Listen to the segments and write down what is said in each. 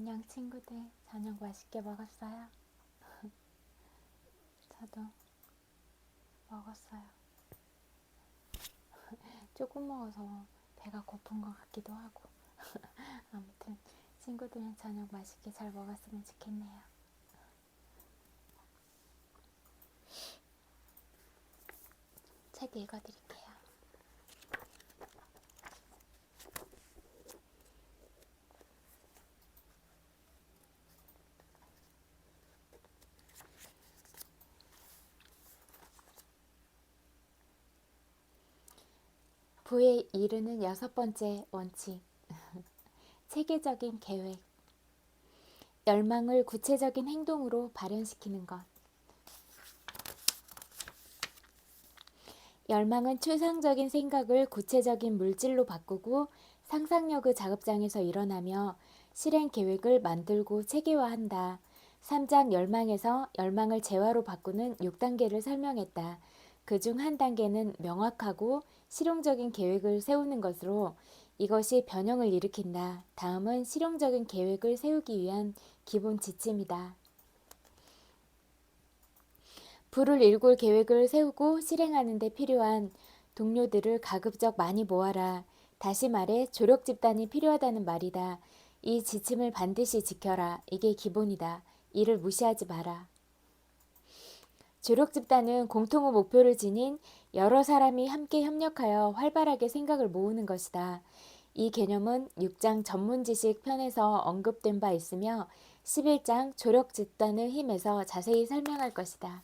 안녕 친구들, 저녁 맛있게 먹었어요? 저도 먹었어요. 조금 먹어서 배가 고픈 것 같기도 하고. 아무튼 친구들은 저녁 맛있게 잘 먹었으면 좋겠네요. 책 읽어드릴게요. 부에 이르는 6번째 원칙. 체계적인 계획. 열망을 구체적인 행동으로 발현시키는 것. 열망은 추상적인 생각을 구체적인 물질로 바꾸고 상상력의 작업장에서 일어나며 실행 계획을 만들고 체계화한다. 3장 열망에서 열망을 재화로 바꾸는 6단계를 설명했다. 그중 한 단계는 명확하고 실용적인 계획을 세우는 것으로 이것이 변형을 일으킨다. 다음은 실용적인 계획을 세우기 위한 기본 지침이다. 부를 일굴 계획을 세우고 실행하는 데 필요한 동료들을 가급적 많이 모아라. 다시 말해 조력 집단이 필요하다는 말이다. 이 지침을 반드시 지켜라. 이게 기본이다. 이를 무시하지 마라. 조력 집단은 공통의 목표를 지닌 여러 사람이 함께 협력하여 활발하게 생각을 모으는 것이다. 이 개념은 6장 전문 지식 편에서 언급된 바 있으며 11장 조력 집단의 힘에서 자세히 설명할 것이다.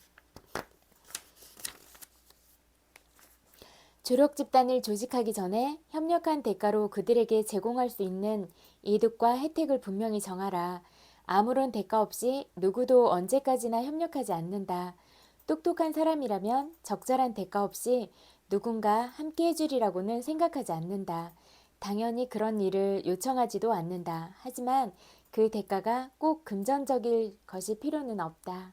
조력 집단을 조직하기 전에 협력한 대가로 그들에게 제공할 수 있는 이득과 혜택을 분명히 정하라. 아무런 대가 없이 누구도 언제까지나 협력하지 않는다. 똑똑한 사람이라면 적절한 대가 없이 누군가 함께 해주리라고는 생각하지 않는다. 당연히 그런 일을 요청하지도 않는다. 하지만 그 대가가 꼭 금전적일 것이 필요는 없다.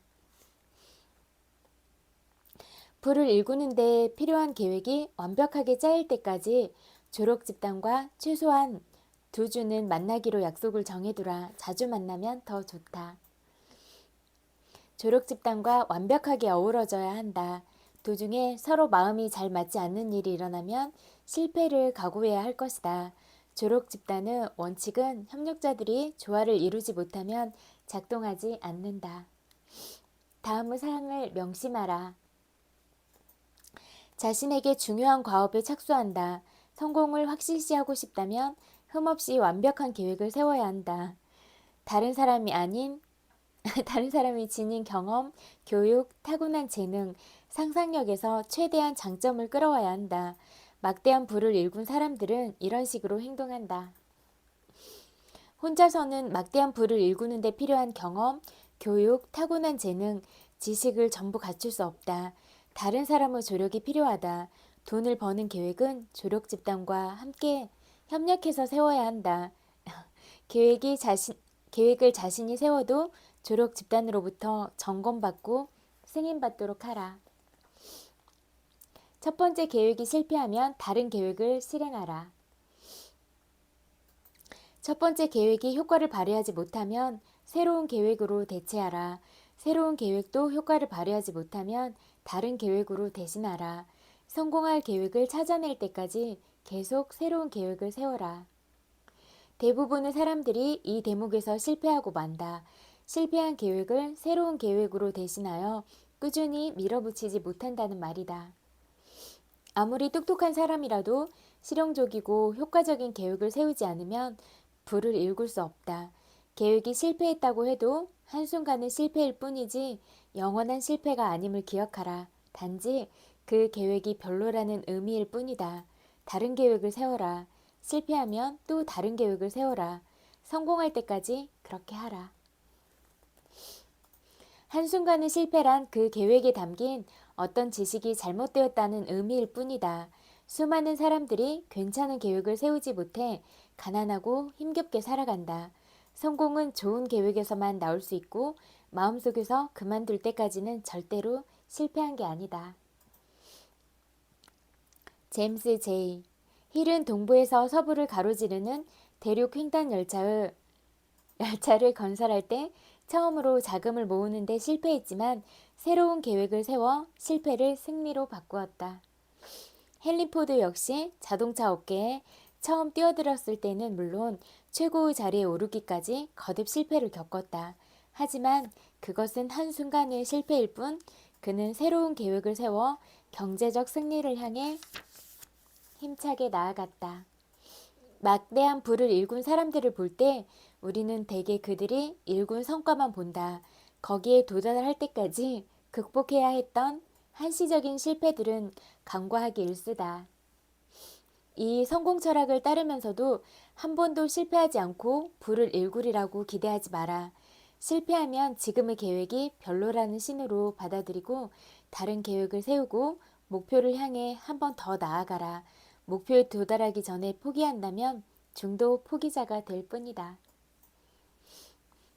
부를 일구는 데 필요한 계획이 완벽하게 짜일 때까지 조력 집단과 최소한 2주는 만나기로 약속을 정해두라. 자주 만나면 더 좋다. 조력 집단과 완벽하게 어우러져야 한다. 도중에 서로 마음이 잘 맞지 않는 일이 일어나면 실패를 각오해야 할 것이다. 조력 집단의 원칙은 협력자들이 조화를 이루지 못하면 작동하지 않는다. 다음의 사항을 명심하라. 자신에게 중요한 과업에 착수한다. 성공을 확실시하고 싶다면 흠없이 완벽한 계획을 세워야 한다. 다른 사람이 아닌 다른 사람이 지닌 경험, 교육, 타고난 재능, 상상력에서 최대한 장점을 끌어와야 한다. 막대한 부를 일군 사람들은 이런 식으로 행동한다. 혼자서는 막대한 부를 일구는 데 필요한 경험, 교육, 타고난 재능, 지식을 전부 갖출 수 없다. 다른 사람의 조력이 필요하다. 돈을 버는 계획은 조력 집단과 함께 협력해서 세워야 한다. 계획을 자신이 세워도 조력 집단으로부터 점검받고 승인받도록 하라. 첫 번째 계획이 실패하면 다른 계획을 실행하라. 첫 번째 계획이 효과를 발휘하지 못하면 새로운 계획으로 대체하라. 새로운 계획도 효과를 발휘하지 못하면 다른 계획으로 대신하라. 성공할 계획을 찾아낼 때까지 계속 새로운 계획을 세워라. 대부분의 사람들이 이 대목에서 실패하고 만다. 실패한 계획을 새로운 계획으로 대신하여 꾸준히 밀어붙이지 못한다는 말이다. 아무리 똑똑한 사람이라도 실용적이고 효과적인 계획을 세우지 않으면 부를 일굴 수 없다. 계획이 실패했다고 해도 한순간의 실패일 뿐이지 영원한 실패가 아님을 기억하라. 단지 그 계획이 별로라는 의미일 뿐이다. 다른 계획을 세워라. 실패하면 또 다른 계획을 세워라. 성공할 때까지 그렇게 하라. 한순간의 실패란 그 계획에 담긴 어떤 지식이 잘못되었다는 의미일 뿐이다. 수많은 사람들이 괜찮은 계획을 세우지 못해 가난하고 힘겹게 살아간다. 성공은 좋은 계획에서만 나올 수 있고 마음속에서 그만둘 때까지는 절대로 실패한 게 아니다. 제임스 제이 힐은 동부에서 서부를 가로지르는 대륙 횡단 열차의 열차를 건설할 때 처음으로 자금을 모으는데 실패했지만 새로운 계획을 세워 실패를 승리로 바꾸었다. 헨리 포드 역시 자동차 업계에 처음 뛰어들었을 때는 물론 최고의 자리에 오르기까지 거듭 실패를 겪었다. 하지만 그것은 한순간의 실패일 뿐 그는 새로운 계획을 세워 경제적 승리를 향해 힘차게 나아갔다. 막대한 부를 일군 사람들을 볼 때 우리는 대개 그들이 일군 성과만 본다. 거기에 도달할 때까지 극복해야 했던 한시적인 실패들은 간과하기 일쑤다. 이 성공 철학을 따르면서도 한 번도 실패하지 않고 부를 일구리라고 기대하지 마라. 실패하면 지금의 계획이 별로라는 신호로 받아들이고 다른 계획을 세우고 목표를 향해 한 번 더 나아가라. 목표에 도달하기 전에 포기한다면 중도 포기자가 될 뿐이다.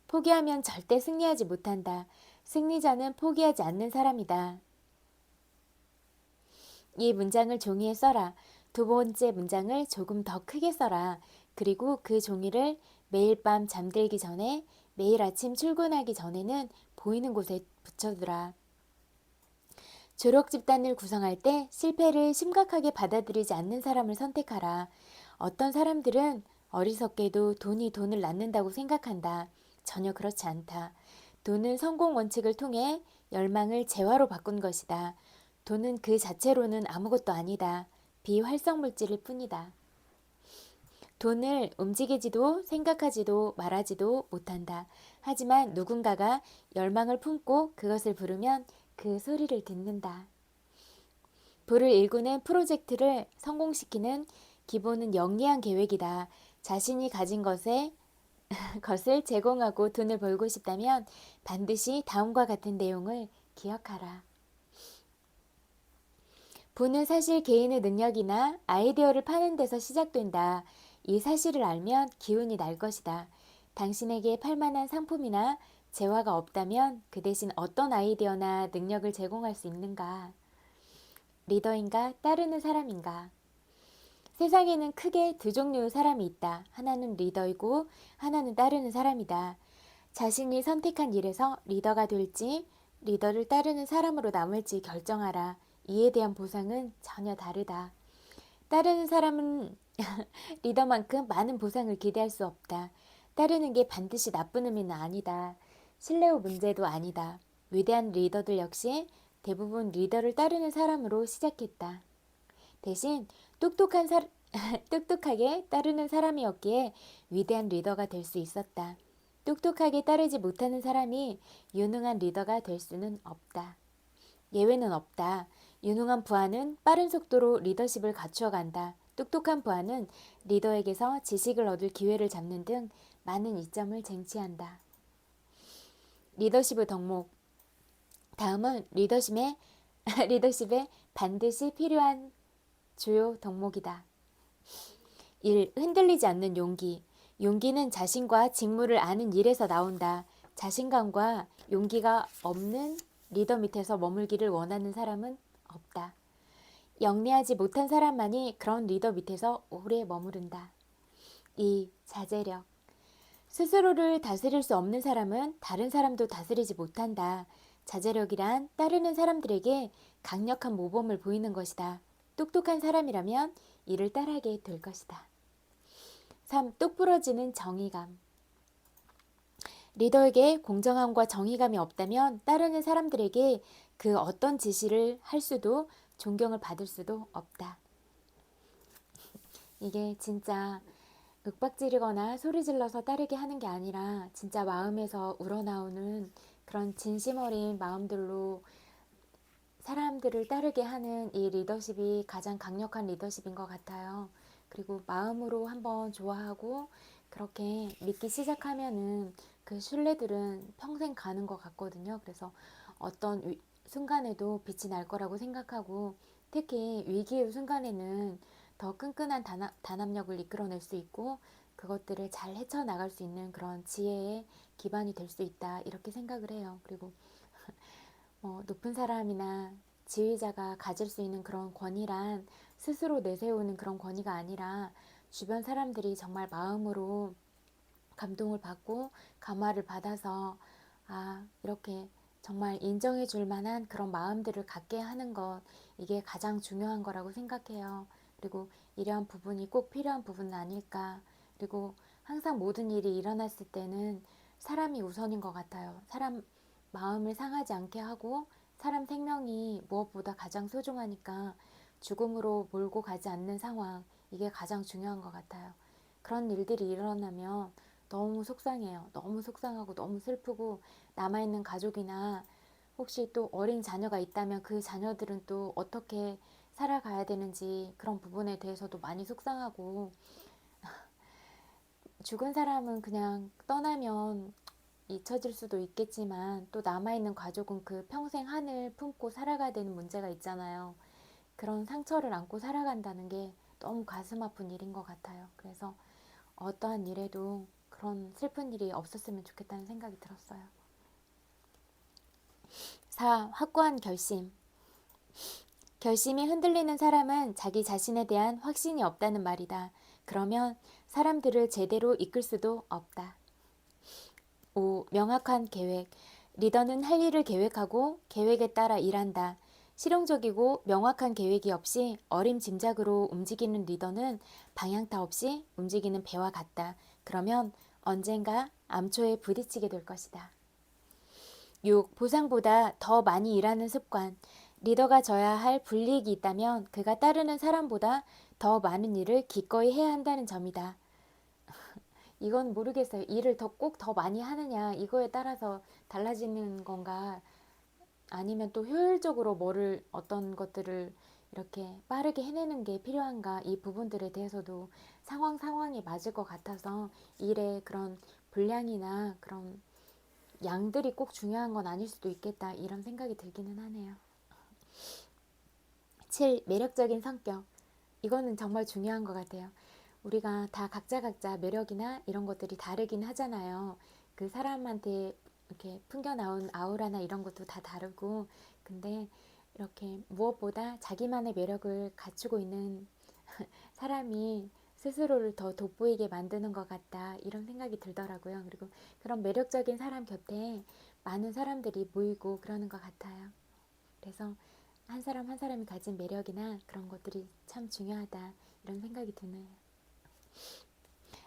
포기하면 절대 승리하지 못한다. 승리자는 포기하지 않는 사람이다. 이 문장을 종이에 써라. 두 번째 문장을 조금 더 크게 써라. 그리고 그 종이를 매일 밤 잠들기 전에 매일 아침 출근하기 전에는 보이는 곳에 붙여두라. 조력 집단을 구성할 때 실패를 심각하게 받아들이지 않는 사람을 선택하라. 어떤 사람들은 어리석게도 돈이 돈을 낳는다고 생각한다. 전혀 그렇지 않다. 돈은 성공 원칙을 통해 열망을 재화로 바꾼 것이다. 돈은 그 자체로는 아무것도 아니다. 비활성 물질일 뿐이다. 돈을 움직이지도 생각하지도 말하지도 못한다. 하지만 누군가가 열망을 품고 그것을 부르면 그 소리를 듣는다. 부를 일구는 프로젝트를 성공시키는 기본은 영리한 계획이다. 자신이 가진 것을 제공하고 돈을 벌고 싶다면 반드시 다음과 같은 내용을 기억하라. 부는 사실 개인의 능력이나 아이디어를 파는 데서 시작된다. 이 사실을 알면 기운이 날 것이다. 당신에게 팔만한 상품이나 재화가 없다면 그 대신 어떤 아이디어나 능력을 제공할 수 있는가? 리더인가 따르는 사람인가? 세상에는 크게 두 종류의 사람이 있다. 하나는 리더이고 하나는 따르는 사람이다. 자신이 선택한 일에서 리더가 될지 리더를 따르는 사람으로 남을지 결정하라. 이에 대한 보상은 전혀 다르다. 따르는 사람은 리더만큼 많은 보상을 기대할 수 없다. 따르는 게 반드시 나쁜 의미는 아니다. 신뢰의 문제도 아니다. 위대한 리더들 역시 대부분 리더를 따르는 사람으로 시작했다. 대신 똑똑하게 따르는 사람이었기에 위대한 리더가 될 수 있었다. 똑똑하게 따르지 못하는 사람이 유능한 리더가 될 수는 없다. 예외는 없다. 유능한 부하는 빠른 속도로 리더십을 갖추어 간다. 똑똑한 부하는 리더에게서 지식을 얻을 기회를 잡는 등 많은 이점을 쟁취한다. 리더십의 덕목. 다음은 리더십에 반드시 필요한 주요 덕목이다. 1. 흔들리지 않는 용기. 용기는 자신과 직무를 아는 일에서 나온다. 자신감과 용기가 없는 리더 밑에서 머물기를 원하는 사람은 없다. 영리하지 못한 사람만이 그런 리더 밑에서 오래 머무른다. 2. 자제력. 스스로를 다스릴 수 없는 사람은 다른 사람도 다스리지 못한다. 자제력이란 따르는 사람들에게 강력한 모범을 보이는 것이다. 똑똑한 사람이라면 이를 따르게 될 것이다. 3. 똑부러지는 정의감. 리더에게 공정함과 정의감이 없다면 따르는 사람들에게 그 어떤 지시를 할 수도 존경을 받을 수도 없다. 이게 진짜 윽박지르거나 소리 질러서 따르게 하는 게 아니라 진짜 마음에서 우러나오는 그런 진심 어린 마음들로 사람들을 따르게 하는 이 리더십이 가장 강력한 리더십인 것 같아요. 그리고 마음으로 한번 좋아하고 그렇게 믿기 시작하면은 그 신뢰들은 평생 가는 것 같거든요. 그래서 어떤 순간에도 빛이 날 거라고 생각하고 특히 위기의 순간에는 더 끈끈한 단합력을 이끌어낼 수 있고 그것들을 잘 헤쳐나갈 수 있는 그런 지혜의 기반이 될 수 있다 이렇게 생각을 해요. 그리고 높은 사람이나 지휘자가 가질 수 있는 그런 권위란 스스로 내세우는 그런 권위가 아니라 주변 사람들이 정말 마음으로 감동을 받고 감화를 받아서 이렇게 정말 인정해 줄 만한 그런 마음들을 갖게 하는 것, 이게 가장 중요한 거라고 생각해요. 그리고 이러한 부분이 꼭 필요한 부분은 아닐까. 그리고 항상 모든 일이 일어났을 때는 사람이 우선인 것 같아요. 사람 마음을 상하지 않게 하고 사람 생명이 무엇보다 가장 소중하니까 죽음으로 몰고 가지 않는 상황, 이게 가장 중요한 것 같아요. 그런 일들이 일어나면 너무 속상해요. 너무 속상하고 너무 슬프고 남아있는 가족이나 혹시 또 어린 자녀가 있다면 그 자녀들은 또 어떻게 살아가야 되는지 그런 부분에 대해서도 많이 속상하고 죽은 사람은 그냥 떠나면 잊혀질 수도 있겠지만 또 남아있는 가족은 그 평생 한을 품고 살아가야 되는 문제가 있잖아요. 그런 상처를 안고 살아간다는 게 너무 가슴 아픈 일인 것 같아요. 그래서 어떠한 일에도 그런 슬픈 일이 없었으면 좋겠다는 생각이 들었어요. 4. 확고한 결심. 결심이 흔들리는 사람은 자기 자신에 대한 확신이 없다는 말이다. 그러면 사람들을 제대로 이끌 수도 없다. 5. 명확한 계획. 리더는 할 일을 계획하고 계획에 따라 일한다. 실용적이고 명확한 계획이 없이 어림짐작으로 움직이는 리더는 방향타 없이 움직이는 배와 같다. 그러면 언젠가 암초에 부딪히게 될 것이다. 6. 보상보다 더 많이 일하는 습관. 리더가 져야 할 불이익이 있다면 그가 따르는 사람보다 더 많은 일을 기꺼이 해야 한다는 점이다. 이건 모르겠어요. 일을 꼭 더 많이 하느냐 이거에 따라서 달라지는 건가, 아니면 또 효율적으로 어떤 것들을 이렇게 빠르게 해내는 게 필요한가, 이 부분들에 대해서도 상황이 맞을 것 같아서 일의 그런 분량이나 그런 양들이 꼭 중요한 건 아닐 수도 있겠다, 이런 생각이 들기는 하네요. 7. 매력적인 성격. 이거는 정말 중요한 것 같아요. 우리가 다 각자 매력이나 이런 것들이 다르긴 하잖아요. 그 사람한테 이렇게 풍겨나온 아우라나 이런 것도 다 다르고, 근데 이렇게 무엇보다 자기만의 매력을 갖추고 있는 사람이 스스로를 더 돋보이게 만드는 것 같다, 이런 생각이 들더라고요. 그리고 그런 매력적인 사람 곁에 많은 사람들이 모이고 그러는 것 같아요. 그래서 한 사람 한 사람이 가진 매력이나 그런 것들이 참 중요하다, 이런 생각이 드네요.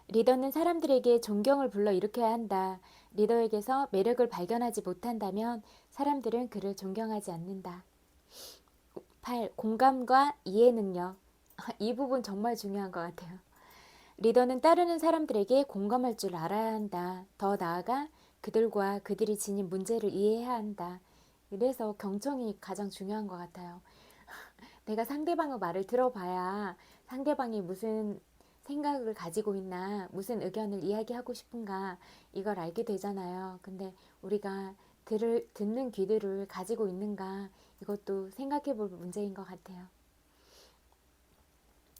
리더는 사람들에게 존경을 불러일으켜야 한다. 리더에게서 매력을 발견하지 못한다면 사람들은 그를 존경하지 않는다. 8. 공감과 이해 능력. 이 부분 정말 중요한 것 같아요. 리더는 따르는 사람들에게 공감할 줄 알아야 한다. 더 나아가 그들과 그들이 지닌 문제를 이해해야 한다. 그래서 경청이 가장 중요한 것 같아요. 내가 상대방의 말을 들어봐야 상대방이 무슨 생각을 가지고 있나, 무슨 의견을 이야기하고 싶은가, 이걸 알게 되잖아요. 근데 우리가 듣는 귀들을 가지고 있는가, 이것도 생각해 볼 문제인 것 같아요.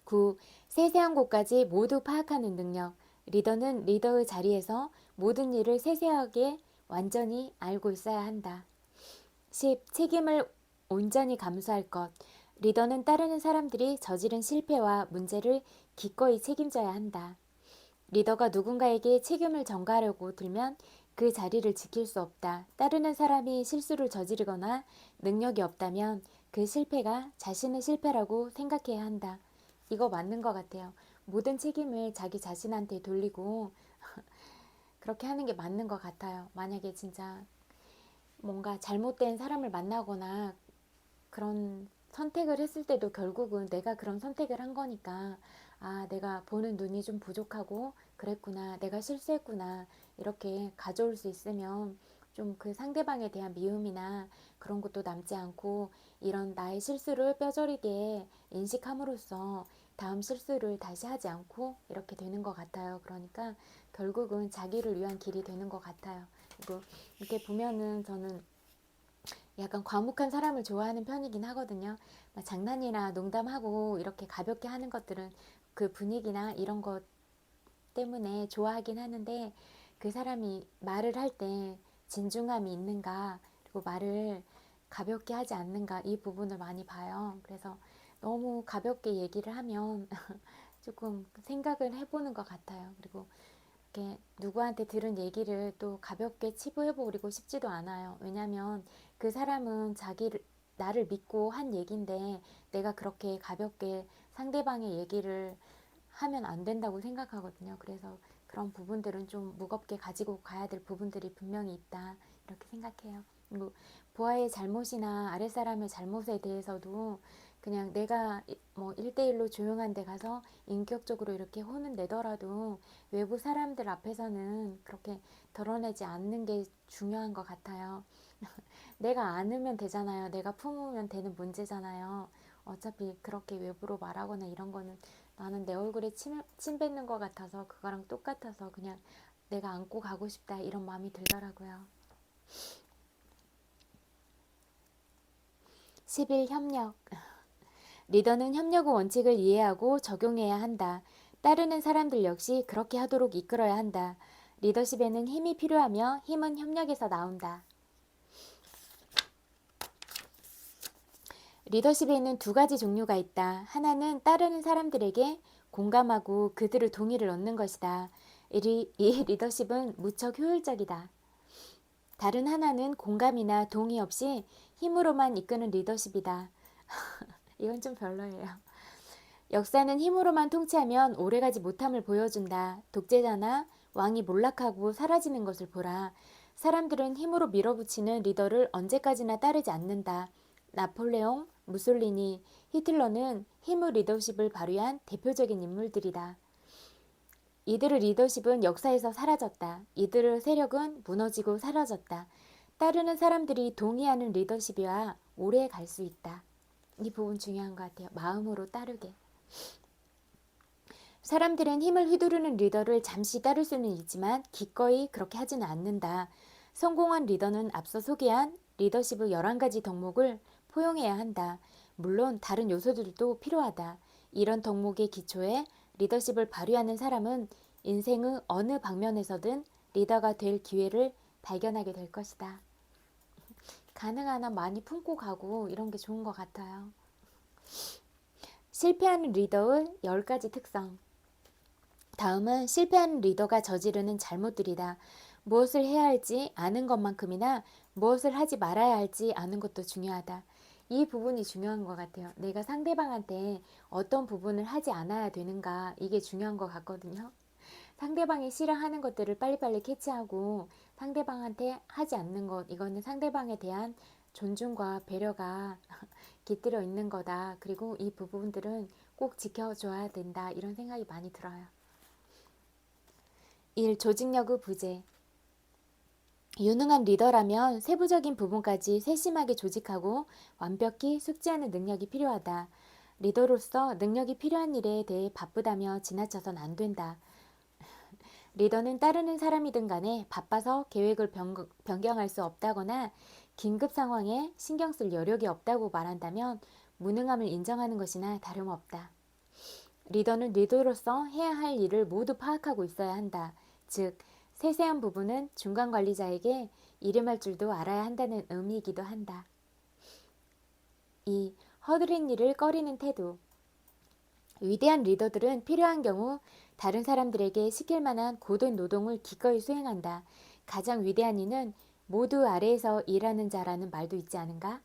9. 세세한 곳까지 모두 파악하는 능력. 리더는 리더의 자리에서 모든 일을 세세하게 완전히 알고 있어야 한다. 10. 책임을 온전히 감수할 것. 리더는 따르는 사람들이 저지른 실패와 문제를 기꺼이 책임져야 한다. 리더가 누군가에게 책임을 전가하려고 들면 그 자리를 지킬 수 없다. 따르는 사람이 실수를 저지르거나 능력이 없다면 그 실패가 자신의 실패라고 생각해야 한다. 이거 맞는 것 같아요. 모든 책임을 자기 자신한테 돌리고 그렇게 하는 게 맞는 것 같아요. 만약에 진짜 뭔가 잘못된 사람을 만나거나 그런 선택을 했을 때도 결국은 내가 그런 선택을 한 거니까, 내가 보는 눈이 좀 부족하고 그랬구나, 내가 실수했구나, 이렇게 가져올 수 있으면 좀 그 상대방에 대한 미움이나 그런 것도 남지 않고 이런 나의 실수를 뼈저리게 인식함으로써 다음 실수를 다시 하지 않고 이렇게 되는 것 같아요. 그러니까 결국은 자기를 위한 길이 되는 것 같아요. 그리고 이렇게 보면은 저는 약간 과묵한 사람을 좋아하는 편이긴 하거든요. 장난이나 농담하고 이렇게 가볍게 하는 것들은 그 분위기나 이런 것 때문에 좋아하긴 하는데, 그 사람이 말을 할 때 진중함이 있는가, 그리고 말을 가볍게 하지 않는가, 이 부분을 많이 봐요. 그래서 너무 가볍게 얘기를 하면 조금 생각을 해보는 것 같아요. 그리고 이렇게 누구한테 들은 얘기를 또 가볍게 치부해버리고 싶지도 않아요. 왜냐면 그 사람은 나를 믿고 한 얘긴데 내가 그렇게 가볍게 상대방의 얘기를 하면 안 된다고 생각하거든요. 그래서 그런 부분들은 좀 무겁게 가지고 가야 될 부분들이 분명히 있다. 이렇게 생각해요. 그리고 부하의 잘못이나 아랫사람의 잘못에 대해서도 그냥 내가 뭐 1대1로 조용한 데 가서 인격적으로 이렇게 혼은 내더라도 외부 사람들 앞에서는 그렇게 드러내지 않는 게 중요한 것 같아요. 내가 안으면 되잖아요. 내가 품으면 되는 문제잖아요. 어차피 그렇게 외부로 말하거나 이런 거는 나는 내 얼굴에 침 뱉는 것 같아서 그거랑 똑같아서 그냥 내가 안고 가고 싶다 이런 마음이 들더라고요. 11. 협력. 리더는 협력의 원칙을 이해하고 적용해야 한다. 따르는 사람들 역시 그렇게 하도록 이끌어야 한다. 리더십에는 힘이 필요하며 힘은 협력에서 나온다. 리더십에는 두 가지 종류가 있다. 하나는 따르는 사람들에게 공감하고 그들의 동의를 얻는 것이다. 이 리더십은 무척 효율적이다. 다른 하나는 공감이나 동의 없이 힘으로만 이끄는 리더십이다. 이건 좀 별로예요. 역사는 힘으로만 통치하면 오래가지 못함을 보여준다. 독재자나 왕이 몰락하고 사라지는 것을 보라. 사람들은 힘으로 밀어붙이는 리더를 언제까지나 따르지 않는다. 나폴레옹, 무솔리니, 히틀러는 힘의 리더십을 발휘한 대표적인 인물들이다. 이들의 리더십은 역사에서 사라졌다. 이들의 세력은 무너지고 사라졌다. 따르는 사람들이 동의하는 리더십이야 오래 갈 수 있다. 이 부분 중요한 것 같아요. 마음으로 따르게. 사람들은 힘을 휘두르는 리더를 잠시 따를 수는 있지만 기꺼이 그렇게 하지는 않는다. 성공한 리더는 앞서 소개한 리더십의 11가지 덕목을 포용해야 한다. 물론 다른 요소들도 필요하다. 이런 덕목의 기초에 리더십을 발휘하는 사람은 인생의 어느 방면에서든 리더가 될 기회를 발견하게 될 것이다. 가능한 한 많이 품고 가고 이런 게 좋은 것 같아요. 실패하는 리더의 10가지 특성. 다음은 실패하는 리더가 저지르는 잘못들이다. 무엇을 해야 할지 아는 것만큼이나 무엇을 하지 말아야 할지 아는 것도 중요하다. 이 부분이 중요한 것 같아요. 내가 상대방한테 어떤 부분을 하지 않아야 되는가 이게 중요한 것 같거든요. 상대방이 싫어하는 것들을 빨리빨리 캐치하고 상대방한테 하지 않는 것 이거는 상대방에 대한 존중과 배려가 깃들어 있는 거다. 그리고 이 부분들은 꼭 지켜줘야 된다. 이런 생각이 많이 들어요. 1. 조직력의 부재. 유능한 리더라면 세부적인 부분까지 세심하게 조직하고 완벽히 숙지하는 능력이 필요하다. 리더로서 능력이 필요한 일에 대해 바쁘다며 지나쳐선 안 된다. 리더는 따르는 사람이든 간에 바빠서 계획을 변경할 수 없다거나 긴급 상황에 신경 쓸 여력이 없다고 말한다면 무능함을 인정하는 것이나 다름없다. 리더는 리더로서 해야 할 일을 모두 파악하고 있어야 한다. 즉, 세세한 부분은 중간 관리자에게 이름할 줄도 알아야 한다는 의미이기도 한다. 2. 허드렛 일을 꺼리는 태도. 위대한 리더들은 필요한 경우 다른 사람들에게 시킬 만한 고된 노동을 기꺼이 수행한다. 가장 위대한 이는 모두 아래에서 일하는 자라는 말도 있지 않은가?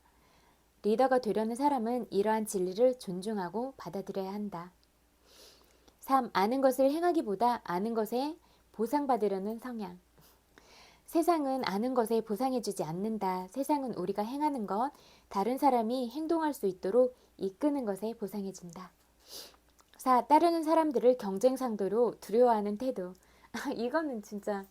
리더가 되려는 사람은 이러한 진리를 존중하고 받아들여야 한다. 3. 아는 것을 행하기보다 아는 것에 보상받으려는 성향. 세상은 아는 것에 보상해주지 않는다. 세상은 우리가 행하는 것, 다른 사람이 행동할 수 있도록 이끄는 것에 보상해준다. 4. 따르는 사람들을 경쟁 상대로 두려워하는 태도. 이거는 진짜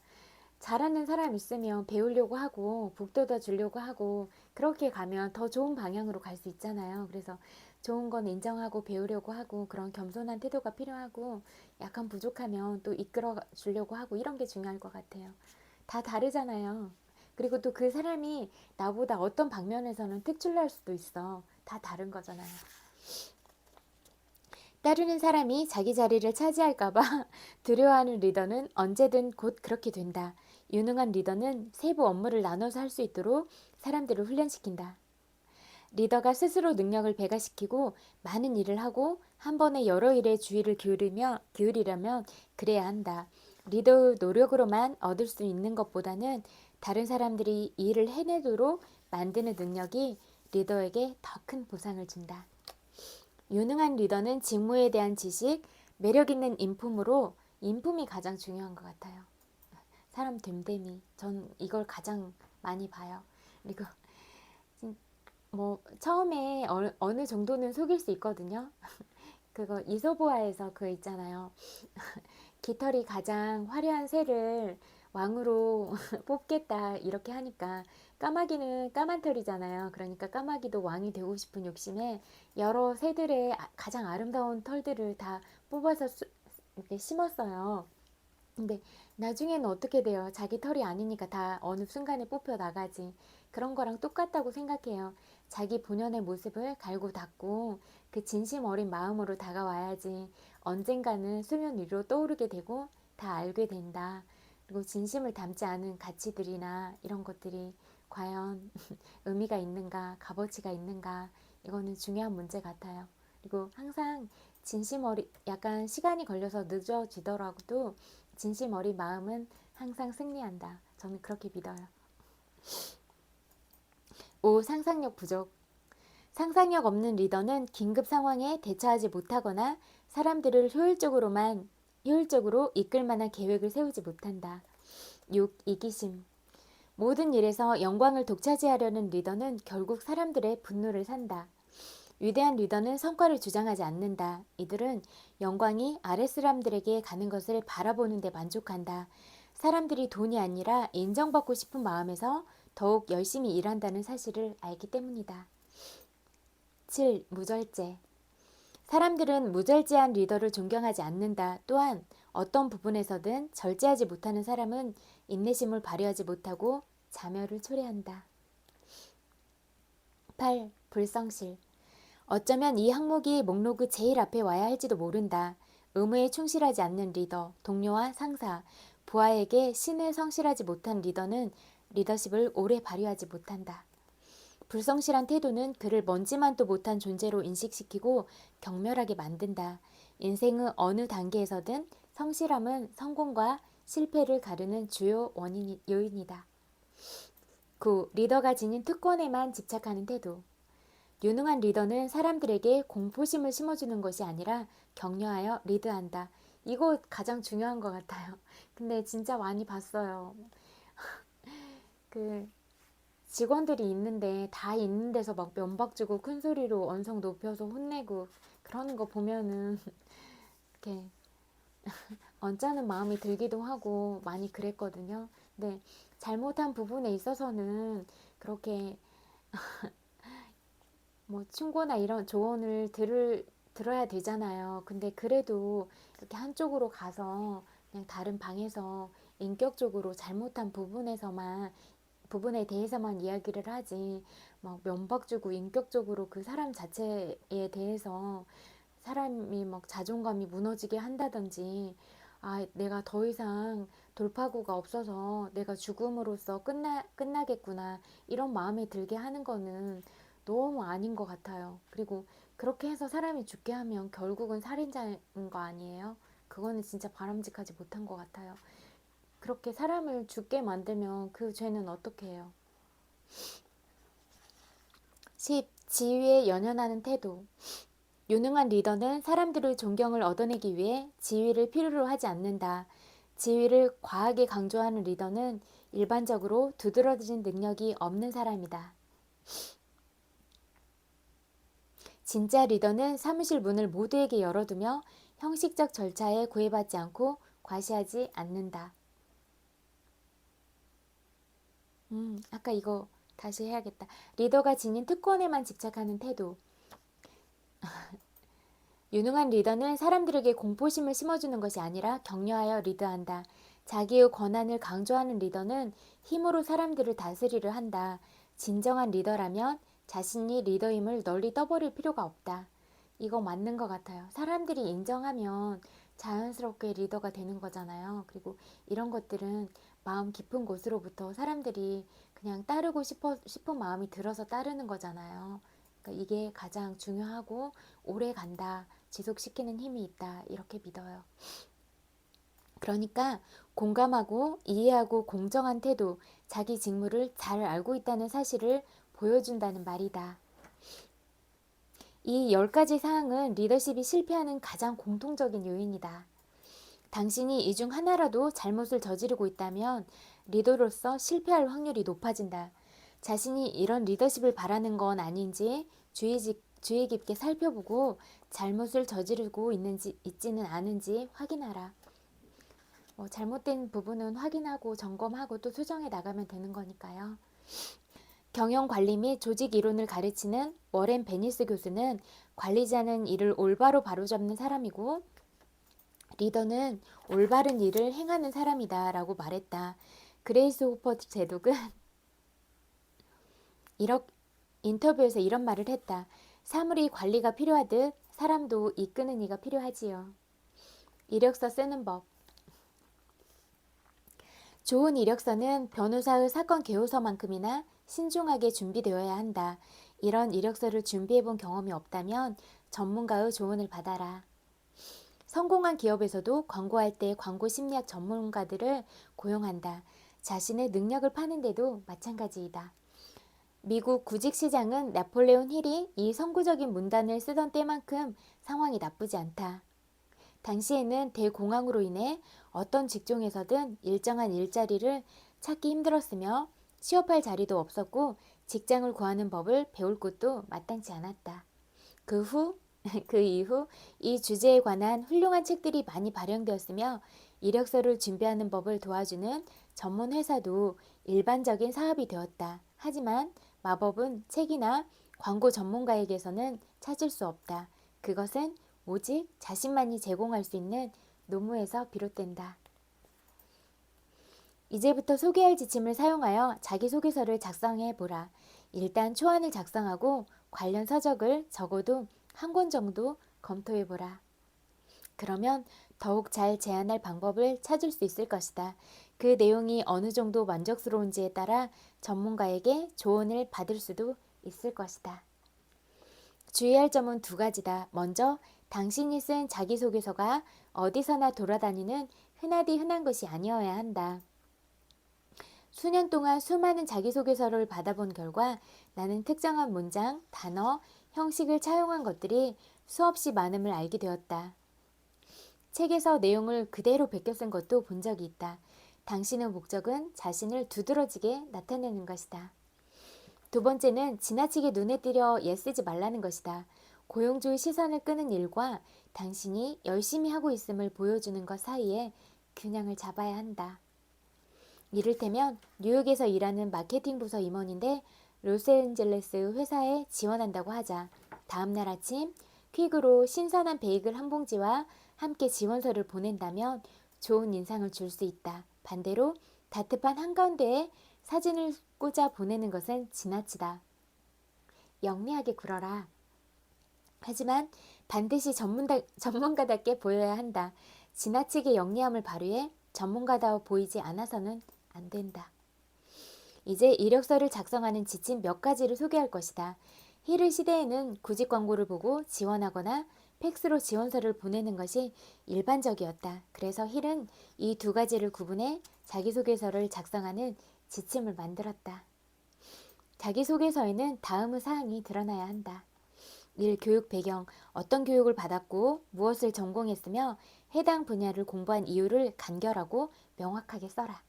잘하는 사람 있으면 배우려고 하고 북돋아 주려고 하고 그렇게 가면 더 좋은 방향으로 갈 수 있잖아요. 그래서 좋은 건 인정하고 배우려고 하고 그런 겸손한 태도가 필요하고 약간 부족하면 또 이끌어 주려고 하고 이런 게 중요할 것 같아요. 다 다르잖아요. 그리고 또 그 사람이 나보다 어떤 방면에서는 특출날 수도 있어. 다 다른 거잖아요. 따르는 사람이 자기 자리를 차지할까봐 두려워하는 리더는 언제든 곧 그렇게 된다. 유능한 리더는 세부 업무를 나눠서 할 수 있도록 사람들을 훈련시킨다. 리더가 스스로 능력을 배가시키고 많은 일을 하고 한 번에 여러 일에 주의를 기울이려면 그래야 한다. 리더 노력으로만 얻을 수 있는 것보다는 다른 사람들이 일을 해내도록 만드는 능력이 리더에게 더 큰 보상을 준다. 유능한 리더는 직무에 대한 지식, 매력 있는 인품으로 인품이 가장 중요한 것 같아요. 사람 됨됨이. 전 이걸 가장 많이 봐요. 그리고 뭐 처음에 어느 정도는 속일 수 있거든요. 그거 이소부화에서 그거 있잖아요. 깃털이 가장 화려한 새를 왕으로 뽑겠다 이렇게 하니까 까마귀는 까만 털이잖아요. 그러니까 까마귀도 왕이 되고 싶은 욕심에 여러 새들의 가장 아름다운 털들을 다 뽑아서 이렇게 심었어요. 근데 나중에는 어떻게 돼요? 자기 털이 아니니까 다 어느 순간에 뽑혀 나가지. 그런 거랑 똑같다고 생각해요. 자기 본연의 모습을 갈고 닦고 그 진심 어린 마음으로 다가와야지 언젠가는 수면 위로 떠오르게 되고 다 알게 된다. 그리고 진심을 담지 않은 가치들이나 이런 것들이 과연 의미가 있는가, 값어치가 있는가, 이거는 중요한 문제 같아요. 그리고 항상 진심 어린, 약간 시간이 걸려서 늦어지더라도 진심 어린 마음은 항상 승리한다. 저는 그렇게 믿어요. 5. 상상력 부족. 상상력 없는 리더는 긴급 상황에 대처하지 못하거나 사람들을 효율적으로 이끌 만한 계획을 세우지 못한다. 6. 이기심. 모든 일에서 영광을 독차지하려는 리더는 결국 사람들의 분노를 산다. 위대한 리더는 성과를 주장하지 않는다. 이들은 영광이 아랫사람들에게 가는 것을 바라보는 데 만족한다. 사람들이 돈이 아니라 인정받고 싶은 마음에서 더욱 열심히 일한다는 사실을 알기 때문이다. 7. 무절제. 사람들은 무절제한 리더를 존경하지 않는다. 또한 어떤 부분에서든 절제하지 못하는 사람은 인내심을 발휘하지 못하고 자멸을 초래한다. 8. 불성실. 어쩌면 이 항목이 목록의 제일 앞에 와야 할지도 모른다. 의무에 충실하지 않는 리더, 동료와 상사, 부하에게 신을 성실하지 못한 리더는 리더십을 오래 발휘하지 못한다. 불성실한 태도는 그를 먼지만도 못한 존재로 인식시키고 경멸하게 만든다. 인생의 어느 단계에서든 성실함은 성공과 실패를 가르는 주요 요인이다. 9. 리더가 지닌 특권에만 집착하는 태도. 유능한 리더는 사람들에게 공포심을 심어주는 것이 아니라 격려하여 리드한다. 이거 가장 중요한 것 같아요. 근데 진짜 많이 봤어요. 그 직원들이 있는데 다 있는 데서 막 면박 주고 큰 소리로 언성 높여서 혼내고 그러는 거 보면은 이렇게 언짢은 마음이 들기도 하고 많이 그랬거든요. 근데 잘못한 부분에 있어서는 그렇게 뭐 충고나 이런 조언을 들어야 되잖아요. 근데 그래도 이렇게 한쪽으로 가서 그냥 다른 방에서 인격적으로 잘못한 부분에 대해서만 이야기를 하지 막 면박 주고 인격적으로 그 사람 자체에 대해서 사람이 막 자존감이 무너지게 한다든지 내가 더 이상 돌파구가 없어서 내가 죽음으로써 끝나겠구나 이런 마음에 들게 하는 거는 너무 아닌 것 같아요. 그리고 그렇게 해서 사람이 죽게 하면 결국은 살인자인 거 아니에요? 그거는 진짜 바람직하지 못한 것 같아요. 그렇게 사람을 죽게 만들면 그 죄는 어떻게 해요? 10. 지위에 연연하는 태도. 유능한 리더는 사람들의 존경을 얻어내기 위해 지위를 필요로 하지 않는다. 지위를 과하게 강조하는 리더는 일반적으로 두드러진 능력이 없는 사람이다. 진짜 리더는 사무실 문을 모두에게 열어두며 형식적 절차에 구애받지 않고 과시하지 않는다. 아까 이거 다시 해야겠다. 리더가 지닌 특권에만 집착하는 태도. 유능한 리더는 사람들에게 공포심을 심어주는 것이 아니라 격려하여 리드한다. 자기의 권한을 강조하는 리더는 힘으로 사람들을 다스리려 한다. 진정한 리더라면 자신이 리더임을 널리 떠버릴 필요가 없다. 이거 맞는 것 같아요. 사람들이 인정하면 자연스럽게 리더가 되는 거잖아요. 그리고 이런 것들은 마음 깊은 곳으로부터 사람들이 그냥 따르고 싶은 마음이 들어서 따르는 거잖아요. 그러니까 이게 가장 중요하고 오래 간다. 지속시키는 힘이 있다. 이렇게 믿어요. 그러니까 공감하고 이해하고 공정한 태도, 자기 직무를 잘 알고 있다는 사실을 보여준다는 말이다. 이 10가지 사항은 리더십이 실패하는 가장 공통적인 요인이다. 당신이 이 중 하나라도 잘못을 저지르고 있다면 리더로서 실패할 확률이 높아진다. 자신이 이런 리더십을 바라는 건 아닌지 주의 깊게 살펴보고 잘못을 저지르고 있지는 않은지 확인하라. 잘못된 부분은 확인하고 점검하고 또 수정해 나가면 되는 거니까요. 경영관리 및 조직 이론을 가르치는 워렌 베니스 교수는 관리자는 일을 올바로 바로잡는 사람이고 리더는 올바른 일을 행하는 사람이다 라고 말했다. 그레이스 호퍼 제독은 인터뷰에서 이런 말을 했다. 사물이 관리가 필요하듯 사람도 이끄는 이가 필요하지요. 이력서 쓰는 법. 좋은 이력서는 변호사의 사건 개요서만큼이나 신중하게 준비되어야 한다. 이런 이력서를 준비해본 경험이 없다면 전문가의 조언을 받아라. 성공한 기업에서도 광고할 때 광고 심리학 전문가들을 고용한다. 자신의 능력을 파는데도 마찬가지이다. 미국 구직시장은 나폴레온 힐이 이 선구적인 문단을 쓰던 때만큼 상황이 나쁘지 않다. 당시에는 대공황으로 인해 어떤 직종에서든 일정한 일자리를 찾기 힘들었으며 취업할 자리도 없었고 직장을 구하는 법을 배울 곳도 마땅치 않았다. 그 이후 이 주제에 관한 훌륭한 책들이 많이 발행되었으며 이력서를 준비하는 법을 도와주는 전문 회사도 일반적인 사업이 되었다. 하지만 마법은 책이나 광고 전문가에게서는 찾을 수 없다. 그것은 오직 자신만이 제공할 수 있는 노무에서 비롯된다. 이제부터 소개할 지침을 사용하여 자기소개서를 작성해 보라. 일단 초안을 작성하고 관련 서적을 적어도 한 권 정도 검토해 보라. 그러면 더욱 잘 제안할 방법을 찾을 수 있을 것이다. 그 내용이 어느 정도 만족스러운지에 따라 전문가에게 조언을 받을 수도 있을 것이다. 주의할 점은 2가지다. 먼저 당신이 쓴 자기소개서가 어디서나 돌아다니는 흔하디 흔한 것이 아니어야 한다. 수년 동안 수많은 자기소개서를 받아본 결과 나는 특정한 문장, 단어, 형식을 차용한 것들이 수없이 많음을 알게 되었다. 책에서 내용을 그대로 베껴 쓴 것도 본 적이 있다. 당신의 목적은 자신을 두드러지게 나타내는 것이다. 2번째는 지나치게 눈에 띄려 애쓰지 말라는 것이다. 고용주의 시선을 끄는 일과 당신이 열심히 하고 있음을 보여주는 것 사이에 균형을 잡아야 한다. 이를테면 뉴욕에서 일하는 마케팅 부서 임원인데 로스앤젤레스 회사에 지원한다고 하자. 다음날 아침 퀵으로 신선한 베이글 한 봉지와 함께 지원서를 보낸다면 좋은 인상을 줄 수 있다. 반대로 다트판 한가운데에 사진을 꽂아 보내는 것은 지나치다. 영리하게 굴어라. 하지만 반드시 전문가답게 보여야 한다. 지나치게 영리함을 발휘해 전문가다워 보이지 않아서는 안 된다. 이제 이력서를 작성하는 지침 몇 가지를 소개할 것이다. 힐의 시대에는 구직 광고를 보고 지원하거나 팩스로 지원서를 보내는 것이 일반적이었다. 그래서 힐은 이 2가지를 구분해 자기소개서를 작성하는 지침을 만들었다. 자기소개서에는 다음의 사항이 드러나야 한다. 1. 교육 배경, 어떤 교육을 받았고 무엇을 전공했으며 해당 분야를 공부한 이유를 간결하고 명확하게 써라.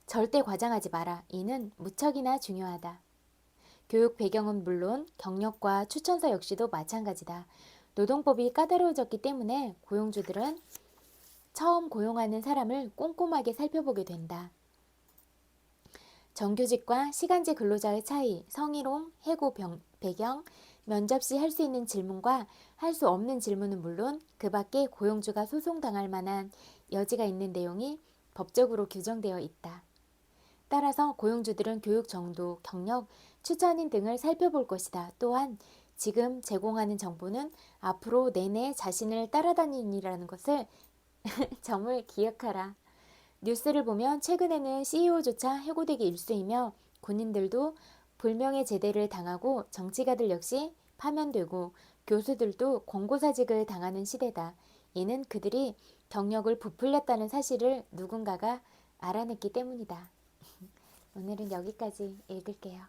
절대 과장하지 마라. 이는 무척이나 중요하다. 교육 배경은 물론 경력과 추천서 역시도 마찬가지다. 노동법이 까다로워졌기 때문에 고용주들은 처음 고용하는 사람을 꼼꼼하게 살펴보게 된다. 정규직과 시간제 근로자의 차이, 성희롱, 해고 배경, 면접 시 할 수 있는 질문과 할 수 없는 질문은 물론 그 밖에 고용주가 소송당할 만한 여지가 있는 내용이 법적으로 규정되어 있다. 따라서 고용주들은 교육 정도, 경력, 추천인 등을 살펴볼 것이다. 또한 지금 제공하는 정보는 앞으로 내내 자신을 따라다니니라는 것을 점을 기억하라. 뉴스를 보면 최근에는 CEO조차 해고되기 일쑤이며 군인들도 불명예 제대를 당하고 정치가들 역시 파면되고 교수들도 권고사직을 당하는 시대다. 이는 그들이 경력을 부풀렸다는 사실을 누군가가 알아냈기 때문이다. 오늘은 여기까지 읽을게요.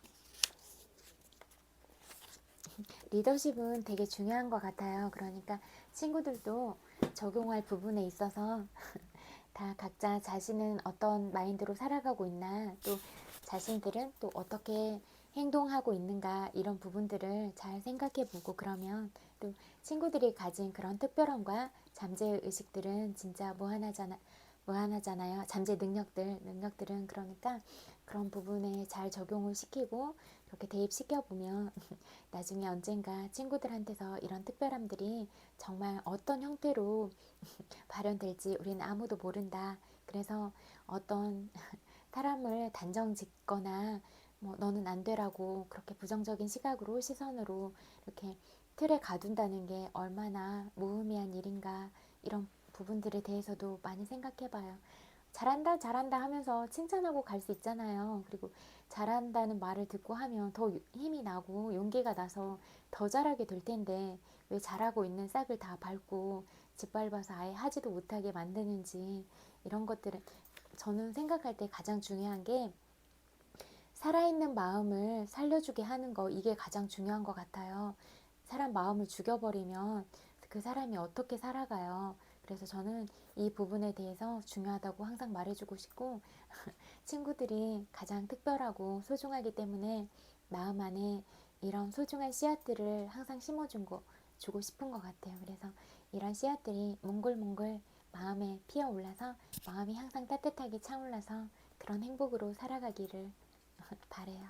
리더십은 되게 중요한 것 같아요. 그러니까 친구들도 적용할 부분에 있어서 다 각자 자신은 어떤 마인드로 살아가고 있나, 또 자신들은 또 어떻게 행동하고 있는가, 이런 부분들을 잘 생각해 보고, 그러면 또 친구들이 가진 그런 특별함과 잠재 의식들은 진짜 무한하잖아요. 잠재 능력들은. 그러니까 그런 부분에 잘 적용을 시키고 그렇게 대입시켜 보면 나중에 언젠가 친구들한테서 이런 특별함들이 정말 어떤 형태로 발현될지 우리는 아무도 모른다. 그래서 어떤 사람을 단정 짓거나 뭐 너는 안 되라고 그렇게 부정적인 시선으로 이렇게 틀에 가둔다는 게 얼마나 무의미한 일인가, 이런 부분들에 대해서도 많이 생각해 봐요. 잘한다 잘한다 하면서 칭찬하고 갈 수 있잖아요. 그리고 잘한다는 말을 듣고 하면 더 힘이 나고 용기가 나서 더 잘하게 될 텐데, 왜 잘하고 있는 싹을 다 밟고 짓밟아서 아예 하지도 못하게 만드는지, 이런 것들은 저는 생각할 때 가장 중요한 게 살아있는 마음을 살려주게 하는 거, 이게 가장 중요한 것 같아요. 사람 마음을 죽여버리면 그 사람이 어떻게 살아가요. 그래서 저는 이 부분에 대해서 중요하다고 항상 말해주고 싶고, 친구들이 가장 특별하고 소중하기 때문에 마음 안에 이런 소중한 씨앗들을 항상 주고 싶은 것 같아요. 그래서 이런 씨앗들이 몽글몽글 마음에 피어올라서 마음이 항상 따뜻하게 차올라서 그런 행복으로 살아가기를 바래요.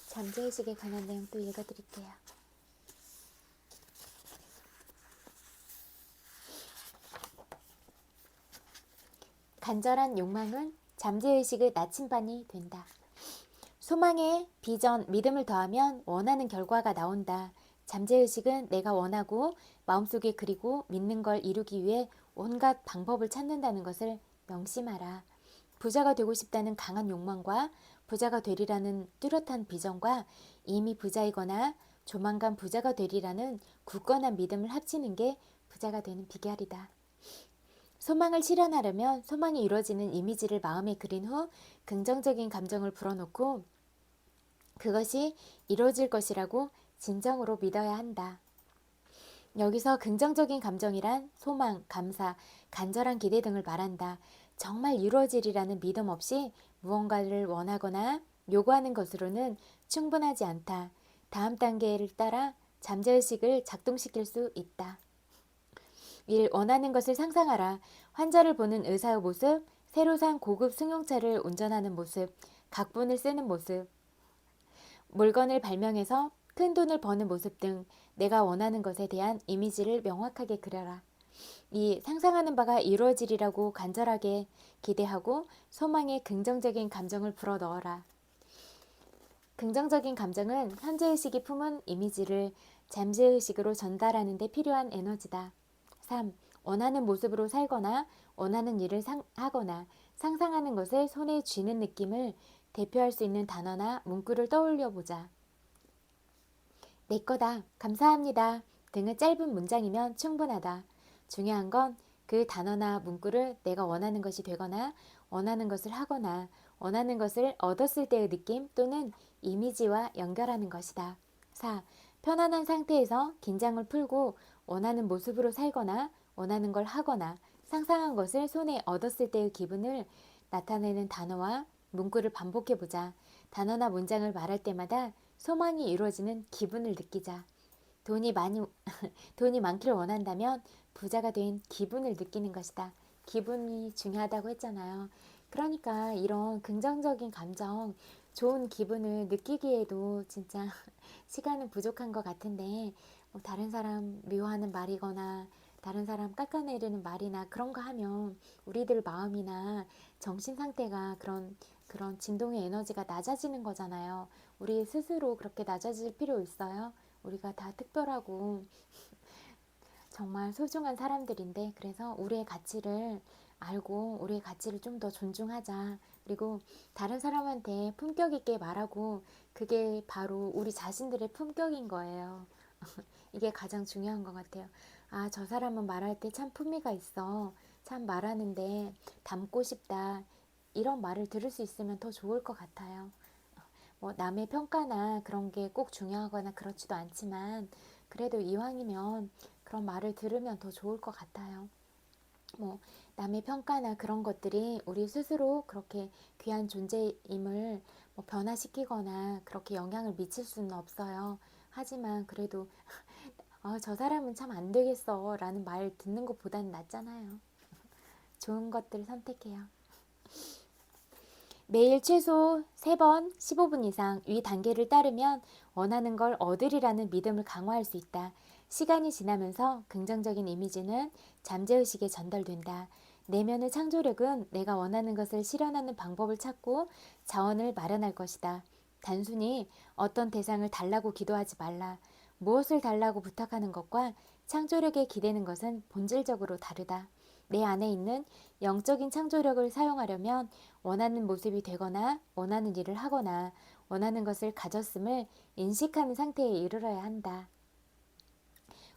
잠재의식에 관한 내용 또 읽어드릴게요. 간절한 욕망은 잠재의식의 나침반이 된다. 소망에 비전, 믿음을 더하면 원하는 결과가 나온다. 잠재의식은 내가 원하고 마음속에 그리고 믿는 걸 이루기 위해 온갖 방법을 찾는다는 것을 명심하라. 부자가 되고 싶다는 강한 욕망과 부자가 되리라는 뚜렷한 비전과 이미 부자이거나 조만간 부자가 되리라는 굳건한 믿음을 합치는 게 부자가 되는 비결이다. 소망을 실현하려면 소망이 이루어지는 이미지를 마음에 그린 후 긍정적인 감정을 불어넣고 그것이 이루어질 것이라고 진정으로 믿어야 한다. 여기서 긍정적인 감정이란 소망, 감사, 간절한 기대 등을 말한다. 정말 이루어지리라는 믿음 없이 무언가를 원하거나 요구하는 것으로는 충분하지 않다. 다음 단계를 따라 잠재의식을 작동시킬 수 있다. 1. 원하는 것을 상상하라. 환자를 보는 의사의 모습, 새로 산 고급 승용차를 운전하는 모습, 각본을 쓰는 모습, 물건을 발명해서 큰 돈을 버는 모습 등 내가 원하는 것에 대한 이미지를 명확하게 그려라. 2. 상상하는 바가 이루어지리라고 간절하게 기대하고 소망에 긍정적인 감정을 불어넣어라. 긍정적인 감정은 현재의식이 품은 이미지를 잠재의식으로 전달하는 데 필요한 에너지다. 3. 원하는 모습으로 살거나 원하는 일을 하거나 상상하는 것을 손에 쥐는 느낌을 대표할 수 있는 단어나 문구를 떠올려 보자. 내 거다, 감사합니다 등의 짧은 문장이면 충분하다. 중요한 건 그 단어나 문구를 내가 원하는 것이 되거나 원하는 것을 하거나 원하는 것을 얻었을 때의 느낌 또는 이미지와 연결하는 것이다. 4. 편안한 상태에서 긴장을 풀고 원하는 모습으로 살거나 원하는 걸 하거나 상상한 것을 손에 얻었을 때의 기분을 나타내는 단어와 문구를 반복해보자. 단어나 문장을 말할 때마다 소망이 이루어지는 기분을 느끼자. 돈이 많기를 원한다면 부자가 된 기분을 느끼는 것이다. 기분이 중요하다고 했잖아요. 그러니까 이런 긍정적인 감정, 좋은 기분을 느끼기에도 진짜 시간은 부족한 것 같은데, 뭐 다른 사람 미워하는 말이거나 다른 사람 깎아내리는 말이나 그런 거 하면 우리들 마음이나 정신 상태가 그런 진동의 에너지가 낮아지는 거잖아요. 우리 스스로 그렇게 낮아질 필요 있어요? 우리가 다 특별하고 정말 소중한 사람들인데, 그래서 우리의 가치를 알고 우리의 가치를 좀 더 존중하자. 그리고 다른 사람한테 품격 있게 말하고 그게 바로 우리 자신들의 품격인 거예요. 이게 가장 중요한 것 같아요. 아, 저 사람은 말할 때 참 품위가 있어. 참 말하는데 닮고 싶다. 이런 말을 들을 수 있으면 더 좋을 것 같아요. 뭐 남의 평가나 그런 게 꼭 중요하거나 그렇지도 않지만 그래도 이왕이면 그런 말을 들으면 더 좋을 것 같아요. 뭐 남의 평가나 그런 것들이 우리 스스로 그렇게 귀한 존재임을 뭐 변화시키거나 그렇게 영향을 미칠 수는 없어요. 하지만 그래도 저 사람은 참 안 되겠어 라는 말 듣는 것보다는 낫잖아요. 좋은 것들 선택해요. 매일 최소 3번 15분 이상 위 단계를 따르면 원하는 걸 얻으리라는 믿음을 강화할 수 있다. 시간이 지나면서 긍정적인 이미지는 잠재의식에 전달된다. 내면의 창조력은 내가 원하는 것을 실현하는 방법을 찾고 자원을 마련할 것이다. 단순히 어떤 대상을 달라고 기도하지 말라. 무엇을 달라고 부탁하는 것과 창조력에 기대는 것은 본질적으로 다르다. 내 안에 있는 영적인 창조력을 사용하려면 원하는 모습이 되거나 원하는 일을 하거나 원하는 것을 가졌음을 인식하는 상태에 이르러야 한다.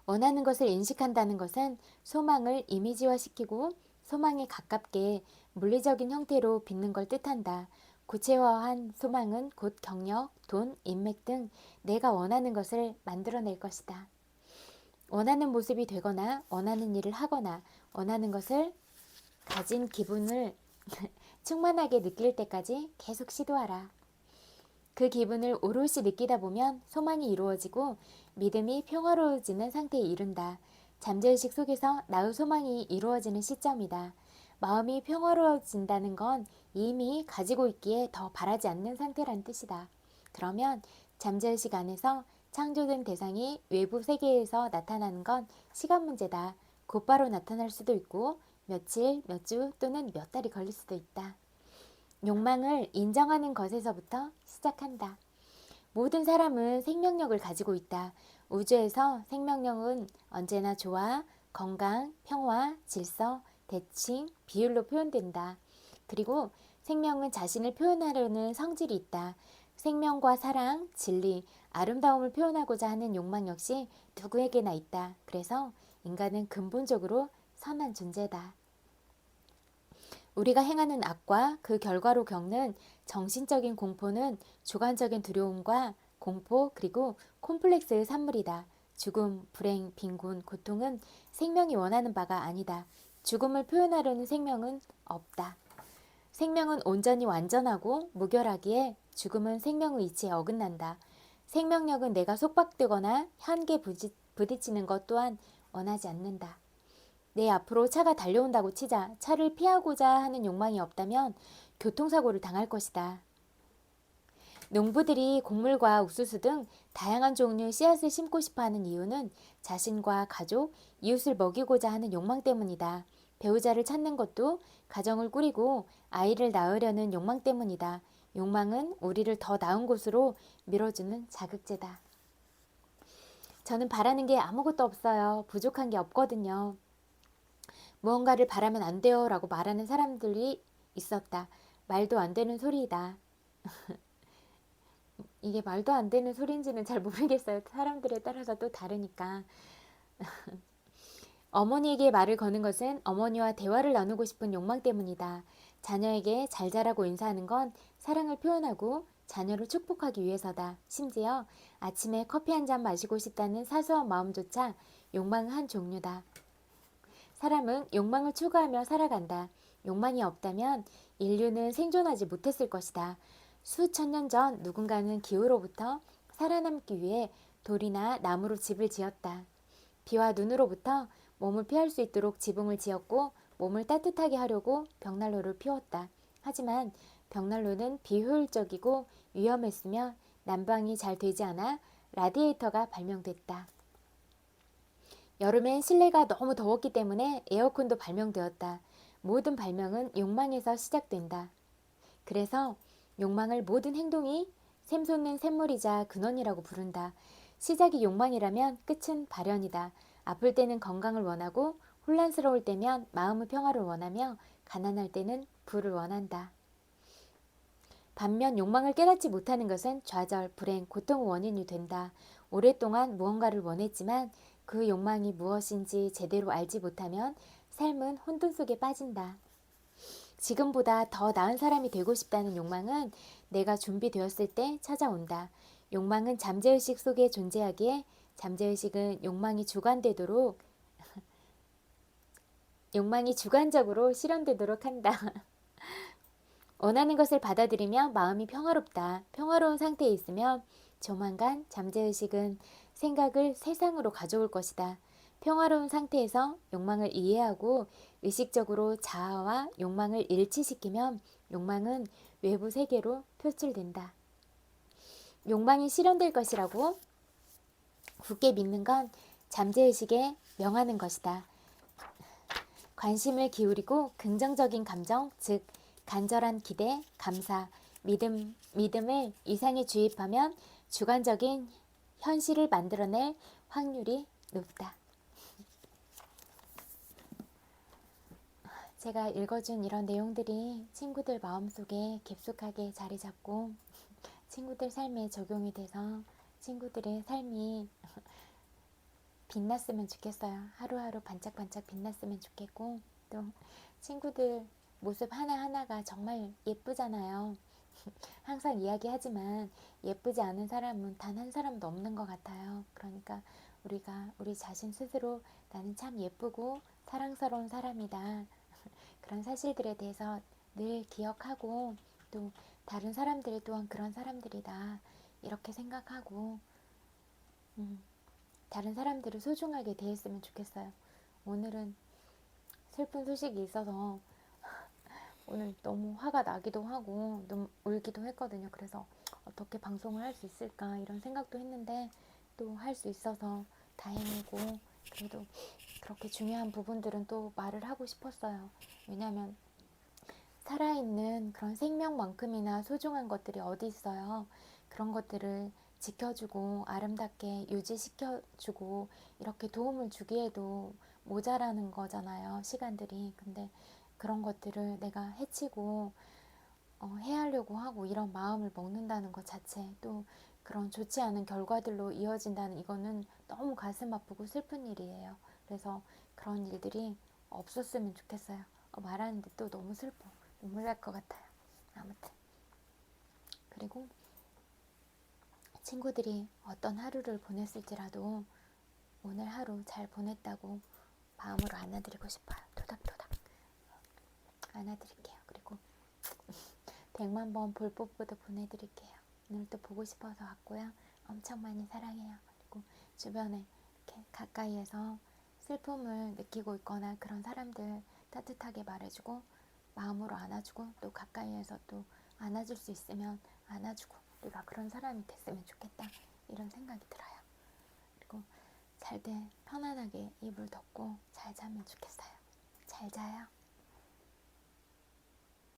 원하는 것을 인식한다는 것은 소망을 이미지화시키고 소망에 가깝게 물리적인 형태로 빚는 걸 뜻한다. 구체화한 소망은 곧 경력, 돈, 인맥 등 내가 원하는 것을 만들어낼 것이다. 원하는 모습이 되거나 원하는 일을 하거나 원하는 것을 가진 기분을 충만하게 느낄 때까지 계속 시도하라. 그 기분을 오롯이 느끼다 보면 소망이 이루어지고 믿음이 평화로워지는 상태에 이른다. 잠재의식 속에서 나의 소망이 이루어지는 시점이다. 마음이 평화로워진다는 건 이미 가지고 있기에 더 바라지 않는 상태란 뜻이다. 그러면 잠재의식 안에서 창조된 대상이 외부 세계에서 나타나는 건 시간 문제다. 곧바로 나타날 수도 있고 며칠, 몇 주 또는 몇 달이 걸릴 수도 있다. 욕망을 인정하는 것에서부터 시작한다. 모든 사람은 생명력을 가지고 있다. 우주에서 생명력은 언제나 조화, 건강, 평화, 질서, 대칭, 비율로 표현된다. 그리고 생명은 자신을 표현하려는 성질이 있다. 생명과 사랑, 진리, 아름다움을 표현하고자 하는 욕망 역시 누구에게나 있다. 그래서 인간은 근본적으로 선한 존재다. 우리가 행하는 악과 그 결과로 겪는 정신적인 공포는 주관적인 두려움과 공포 그리고 콤플렉스의 산물이다. 죽음, 불행, 빈곤, 고통은 생명이 원하는 바가 아니다. 죽음을 표현하려는 생명은 없다. 생명은 온전히 완전하고 무결하기에 죽음은 생명의 이치에 어긋난다. 생명력은 내가 속박되거나 한계 부딪히는 것 또한 원하지 않는다. 내 앞으로 차가 달려온다고 치자 차를 피하고자 하는 욕망이 없다면 교통사고를 당할 것이다. 농부들이 곡물과 옥수수 등 다양한 종류의 씨앗을 심고 싶어 하는 이유는 자신과 가족, 이웃을 먹이고자 하는 욕망 때문이다. 배우자를 찾는 것도 가정을 꾸리고 아이를 낳으려는 욕망 때문이다. 욕망은 우리를 더 나은 곳으로 밀어주는 자극제다. 저는 바라는 게 아무것도 없어요. 부족한 게 없거든요. 무언가를 바라면 안 돼요 라고 말하는 사람들이 있었다. 말도 안 되는 소리이다. 이게 말도 안 되는 소리인지는 잘 모르겠어요. 사람들에 따라서 또 다르니까. 어머니에게 말을 거는 것은 어머니와 대화를 나누고 싶은 욕망 때문이다. 자녀에게 잘 자라고 인사하는 건 사랑을 표현하고 자녀를 축복하기 위해서다. 심지어 아침에 커피 한 잔 마시고 싶다는 사소한 마음조차 욕망의 한 종류다. 사람은 욕망을 추구하며 살아간다. 욕망이 없다면 인류는 생존하지 못했을 것이다. 수천 년 전 누군가는 기후로부터 살아남기 위해 돌이나 나무로 집을 지었다. 비와 눈으로부터 몸을 피할 수 있도록 지붕을 지었고 몸을 따뜻하게 하려고 벽난로를 피웠다. 하지만 벽난로는 비효율적이고 위험했으며 난방이 잘 되지 않아 라디에이터가 발명됐다. 여름엔 실내가 너무 더웠기 때문에 에어컨도 발명되었다. 모든 발명은 욕망에서 시작된다. 그래서 욕망을 모든 행동이 샘솟는 샘물이자 근원이라고 부른다. 시작이 욕망이라면 끝은 발현이다. 아플 때는 건강을 원하고 혼란스러울 때면 마음의 평화를 원하며 가난할 때는 부를 원한다. 반면 욕망을 깨닫지 못하는 것은 좌절, 불행, 고통의 원인이 된다. 오랫동안 무언가를 원했지만 그 욕망이 무엇인지 제대로 알지 못하면 삶은 혼돈 속에 빠진다. 지금보다 더 나은 사람이 되고 싶다는 욕망은 내가 준비되었을 때 찾아온다. 욕망은 잠재의식 속에 존재하기에 잠재의식은 욕망이 주관적으로 실현되도록 한다. 원하는 것을 받아들이며 마음이 평화롭다. 평화로운 상태에 있으면 조만간 잠재의식은 생각을 세상으로 가져올 것이다. 평화로운 상태에서 욕망을 이해하고 의식적으로 자아와 욕망을 일치시키면 욕망은 외부 세계로 표출된다. 욕망이 실현될 것이라고 굳게 믿는 건 잠재의식에 명하는 것이다. 관심을 기울이고 긍정적인 감정, 즉 간절한 기대, 감사, 믿음을 이상에 주입하면 주관적인 현실을 만들어낼 확률이 높다. 제가 읽어준 이런 내용들이 친구들 마음속에 깊숙하게 자리 잡고 친구들 삶에 적용이 돼서 친구들의 삶이 빛났으면 좋겠어요. 하루하루 반짝반짝 빛났으면 좋겠고, 또 친구들 모습 하나하나가 정말 예쁘잖아요. 항상 이야기하지만 예쁘지 않은 사람은 단 한 사람도 없는 것 같아요. 그러니까 우리가 우리 자신 스스로 나는 참 예쁘고 사랑스러운 사람이다. 그런 사실들에 대해서 늘 기억하고, 또 다른 사람들 또한 그런 사람들이다. 이렇게 생각하고 다른 사람들을 소중하게 대했으면 좋겠어요. 오늘은 슬픈 소식이 있어서 오늘 너무 화가 나기도 하고 너무 울기도 했거든요. 그래서 어떻게 방송을 할 수 있을까 이런 생각도 했는데 또 할 수 있어서 다행이고, 그래도 그렇게 중요한 부분들은 또 말을 하고 싶었어요. 왜냐하면 살아있는 그런 생명만큼이나 소중한 것들이 어디 있어요. 그런 것들을 지켜주고 아름답게 유지시켜주고 이렇게 도움을 주기에도 모자라는 거잖아요. 시간들이. 근데 그런 것들을 내가 해치고 해하려고 하고 이런 마음을 먹는다는 것 자체, 또 그런 좋지 않은 결과들로 이어진다는 이거는 너무 가슴 아프고 슬픈 일이에요. 그래서 그런 일들이 없었으면 좋겠어요. 말하는데 또 너무 슬퍼. 눈물 날 것 같아요. 아무튼 그리고 친구들이 어떤 하루를 보냈을지라도 오늘 하루 잘 보냈다고 마음으로 안아드리고 싶어요. 토닥토닥 안아드릴게요. 그리고 100만 번 볼뽀뽀도 보내드릴게요. 오늘도 보고 싶어서 왔고요. 엄청 많이 사랑해요. 그리고 주변에 이렇게 가까이에서 슬픔을 느끼고 있거나 그런 사람들 따뜻하게 말해주고 마음으로 안아주고, 또 가까이에서 또 안아줄 수 있으면 안아주고, 우리가 그런 사람이 됐으면 좋겠다 이런 생각이 들어요. 그리고 잘 때 편안하게 이불 덮고 잘 자면 좋겠어요. 잘 자요.